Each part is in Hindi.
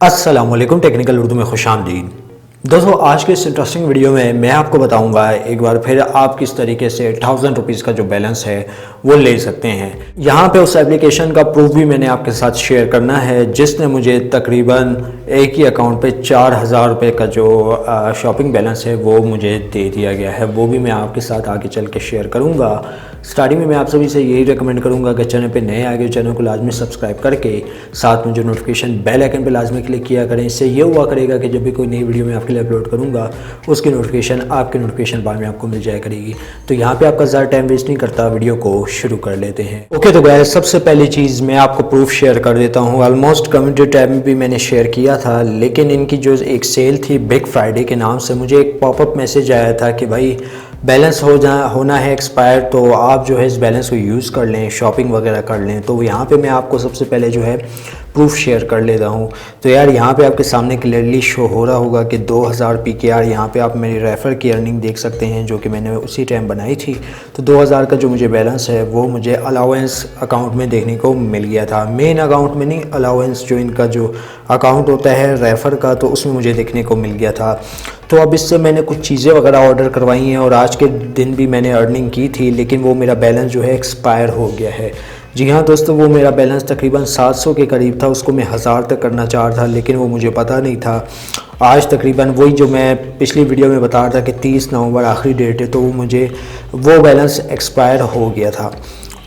अस्सलामुअलैकुम, टेक्निकल उर्दू में खुशामदीद। दोस्तों, आज के इस इंटरेस्टिंग वीडियो में मैं आपको बताऊंगा एक बार फिर आप किस तरीके से 1000 रुपीज़ का जो बैलेंस है वो ले सकते हैं। यहाँ पे उस एप्लीकेशन का प्रूफ भी मैंने आपके साथ शेयर करना है जिसने मुझे तकरीबन एक ही अकाउंट पे 4000 रुपये का जो शॉपिंग बैलेंस है वो मुझे दे दिया गया है। वो भी मैं आपके साथ आगे चल के शेयर करूँगा। स्टार्टिंग में मैं आप सभी से यही रिकमेंड करूँगा कि चैनल पे नए आगे चैनल को लाजमी सब्सक्राइब करके साथ में जो नोटिफिकेशन बेल आइकन पे लाजमी क्लिक किया करें। इससे ये हुआ करेगा कि जब भी कोई नई वीडियो मैं आपके लिए अपलोड करूँगा उसकी नोटिफिकेशन आपके नोटिफिकेशन बार में आपको मिल जाया करेगी। तो यहाँ पे आपका ज़्यादा टाइम वेस्ट नहीं करता, वीडियो को शुरू कर लेते हैं। ओके, तो गाइस सबसे पहली चीज़ मैं आपको प्रूफ शेयर कर देता हूँ। ऑलमोस्ट कम्युनिटी टैब में भी मैंने शेयर किया था, लेकिन इनकी जो एक सेल थी बिग फ्राइडे के नाम से, मुझे एक पॉपअप मैसेज आया था कि भाई बैलेंस होना है एक्सपायर, तो आप जो है इस बैलेंस को यूज़ कर लें, शॉपिंग वगैरह कर लें। तो यहाँ पे मैं आपको सबसे पहले जो है प्रूफ शेयर कर लेता हूँ। तो यार यहाँ पे आपके सामने क्लियरली शो हो रहा होगा कि 2000 PKR, यहाँ पे आप मेरी रेफ़र की अर्निंग देख सकते हैं जो कि मैंने उसी टाइम बनाई थी। तो 2000 का जो मुझे बैलेंस है वो मुझे अलाउंस अकाउंट में देखने को मिल गया था। मेन अकाउंट में नहीं, अलाउंस जो इनका जो अकाउंट होता है रेफ़र का, तो उसमें मुझे देखने को मिल गया था। तो अब इससे मैंने कुछ चीज़ें वगैरह ऑर्डर करवाई हैं और आज के दिन भी मैंने अर्निंग की थी, लेकिन वो मेरा बैलेंस जो है एक्सपायर हो गया है। जी हाँ दोस्तों, वो मेरा बैलेंस तकरीबन 700 के करीब था। उसको मैं 1000 तक करना चाह रहा था, लेकिन वो मुझे पता नहीं था। आज तकरीबन वही जो मैं पिछली वीडियो में बता रहा था कि 30 नवंबर आखिरी डेट है, तो वो बैलेंस एक्सपायर हो गया था।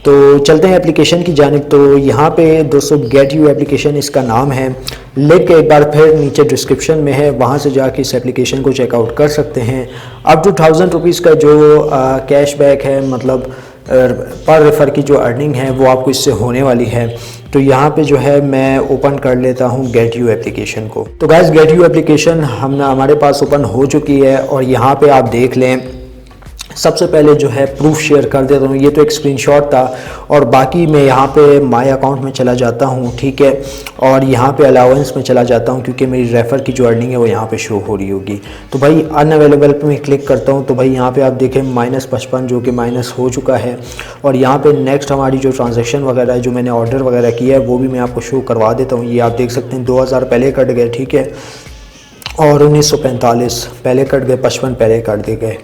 तो चलते हैं एप्लीकेशन की जानिब। तो यहाँ पे दोस्तों गेट यू एप्लीकेशन इसका नाम है। लिंक एक बार फिर नीचे डिस्क्रिप्शन में है, वहाँ से जाके इस एप्लीकेशन को चेकआउट कर सकते हैं। अप टू 1000 रुपीज़ का जो कैशबैक है, मतलब पर रेफ़र की जो अर्निंग है वो आपको इससे होने वाली है। तो यहाँ पे जो है मैं ओपन कर लेता हूँ गेट यू एप्लीकेशन को। तो गाइस गेट यू एप्लीकेशन हमारे पास ओपन हो चुकी है और यहाँ पे आप देख लें। सबसे पहले जो है प्रूफ शेयर कर देता हूँ। ये तो एक स्क्रीनशॉट था और बाकी मैं यहाँ पे माय अकाउंट में चला जाता हूँ, ठीक है, और यहाँ पे अलाउंस में चला जाता हूँ क्योंकि मेरी रेफ़र की जो अर्निंग है वो यहाँ पे शो हो रही होगी। तो भाई अनअवेलेबल पे मैं क्लिक करता हूँ। तो भाई यहाँ पे आप देखें -55 जो कि माइनस हो चुका है। और यहाँ पे नेक्स्ट हमारी जो ट्रांजेक्शन वगैरह है, जो मैंने ऑर्डर वगैरह किया है, वो भी मैं आपको शो करवा देता हूँ। ये आप देख सकते हैं 2000 पहले कट गए, ठीक है, और 1945 पहले कट गए, 55 पहले कट दिए गए।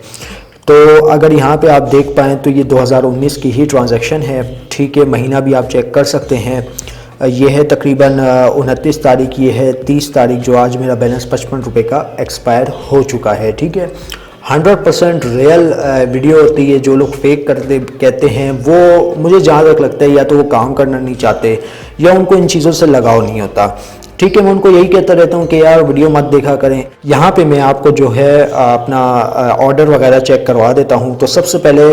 तो अगर यहाँ पे आप देख पाएँ तो ये 2019 की ही ट्रांजैक्शन है, ठीक है। महीना भी आप चेक कर सकते हैं। ये है तकरीबन 29 तारीख, ये है 30 तारीख, जो आज मेरा बैलेंस 55 रुपये का एक्सपायर हो चुका है, ठीक है। 100% रियल वीडियो होती है। जो लोग फेक कहते हैं, वो मुझे जहाँ तक लगता है या तो वो काम करना नहीं चाहते या उनको इन चीज़ों से लगाव नहीं होता, ठीक है। मैं उनको यही कहता रहता हूँ कि यार वीडियो मत देखा करें। यहाँ पे मैं आपको जो है अपना ऑर्डर वगैरह चेक करवा देता हूँ। तो सबसे पहले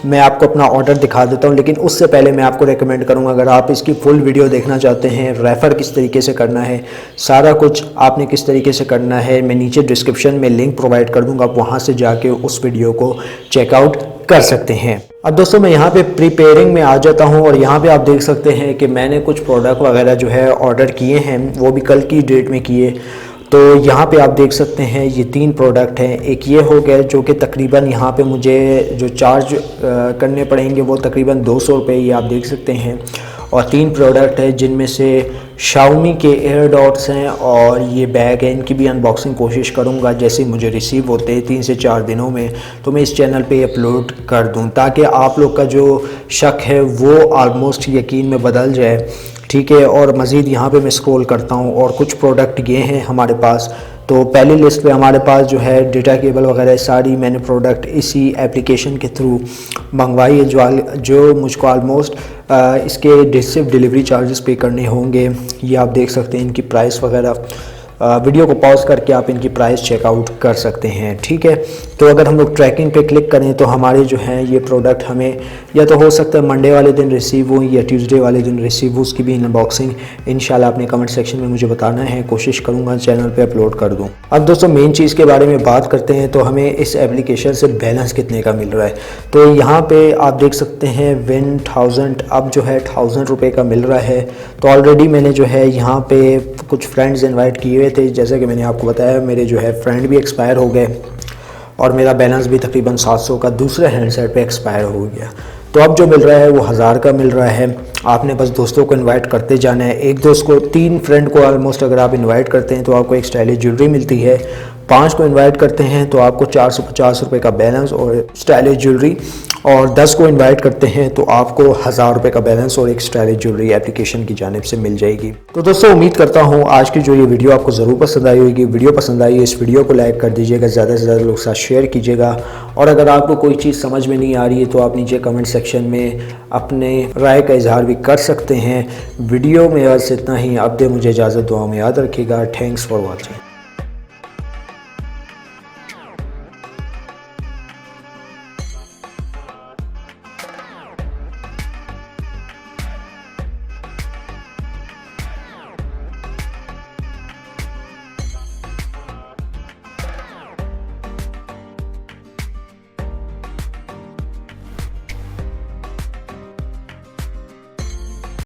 मैं आपको अपना ऑर्डर दिखा देता हूँ, लेकिन उससे पहले मैं आपको रेकमेंड करूँगा, अगर आप इसकी फुल वीडियो देखना चाहते हैं, रेफ़र किस तरीके से करना है, सारा कुछ आपने किस तरीके से करना है, मैं नीचे डिस्क्रिप्शन में लिंक प्रोवाइड कर दूँगा। आप वहाँ से जाके उस वीडियो को चेकआउट कर सकते हैं। अब दोस्तों मैं यहाँ पे प्रीपेयरिंग में आ जाता हूँ और यहाँ पे आप देख सकते हैं कि मैंने कुछ प्रोडक्ट वगैरह जो है ऑर्डर किए हैं, वो भी कल की डेट में किए। तो यहाँ पे आप देख सकते हैं ये 3 प्रोडक्ट हैं। एक ये हो गया जो कि तकरीबन यहाँ पे मुझे जो चार्ज करने पड़ेंगे वो तकरीबन 200 रुपये, ये आप देख सकते हैं। और 3 प्रोडक्ट है जिनमें से शाओमी के एयर डॉट्स हैं और ये बैग है। इनकी भी अनबॉक्सिंग कोशिश करूँगा जैसे मुझे रिसीव होते हैं 3 से 4 दिनों में, तो मैं इस चैनल पे अपलोड कर दूँ ताकि आप लोग का जो शक है वो ऑलमोस्ट यकीन में बदल जाए, ठीक है। और मज़ीद यहाँ पे मैं स्क्रॉल करता हूँ और कुछ प्रोडक्ट ये हैं हमारे पास। तो पहली लिस्ट पे हमारे पास जो है डेटा केबल वगैरह सारी मैंने प्रोडक्ट इसी एप्लीकेशन के थ्रू मंगवाई है, जो मुझको ऑलमोस्ट इसके सिर्फ डिलीवरी चार्जेस पे करने होंगे। ये आप देख सकते हैं इनकी प्राइस वगैरह। वीडियो को पॉज करके आप इनकी प्राइस चेकआउट कर सकते हैं, ठीक है। तो अगर हम लोग ट्रैकिंग पे क्लिक करें तो हमारे जो हैं ये प्रोडक्ट हमें या तो हो सकता है मंडे वाले दिन रिसीव हो या ट्यूसडे वाले दिन रिसीव हो। उसकी भी अनबॉक्सिंग इंशाल्लाह अपने कमेंट सेक्शन में मुझे बताना है, कोशिश करूँगा चैनल पे अपलोड कर दूँ। अब दोस्तों मेन चीज़ के बारे में बात करते हैं। तो हमें इस एप्लीकेशन से बैलेंस कितने का मिल रहा है। तो यहाँ पर आप देख सकते हैं विन 1000 अब जो है 1000 रुपये का मिल रहा है। तो ऑलरेडी मैंने जो है यहाँ पर कुछ फ्रेंड्स इन्वाइट किए हुए थे, जैसे कि मैंने आपको बताया मेरे जो है फ्रेंड भी एक्सपायर हो गए और मेरा बैलेंस भी तकरीबन 700 का दूसरे हैंडसेट पे एक्सपायर हो गया। तो अब जो मिल रहा है वो 1000 का मिल रहा है। आपने बस दोस्तों को इनवाइट करते जाना है। एक दोस्त को 3 फ्रेंड को ऑलमोस्ट अगर आप इनवाइट करते हैं तो आपको एक स्टाइलिश ज्वेलरी मिलती है। 5 को इनवाइट करते हैं तो आपको 450 रुपये का बैलेंस और स्टाइलिश ज्वेलरी, और 10 को इनवाइट करते हैं तो आपको 1000 रुपये का बैलेंस और एक स्टाइलिश ज्वेलरी एप्लीकेशन की जानिब से मिल जाएगी। तो दोस्तों उम्मीद करता हूँ आज की जो ये वीडियो आपको ज़रूर पसंद आई होगी। वीडियो पसंद आई है इस वीडियो को लाइक कर दीजिएगा, ज़्यादा से ज़्यादा लोग साथ शेयर कीजिएगा, और अगर आपको कोई चीज़ समझ में नहीं आ रही है तो आप नीचे कमेंट सेक्शन में अपने राय का इजहार भी कर सकते हैं। वीडियो में बस इतना ही। अब दे मुझे इजाज़त, दुआ में याद रखिएगा। Thanks for watching.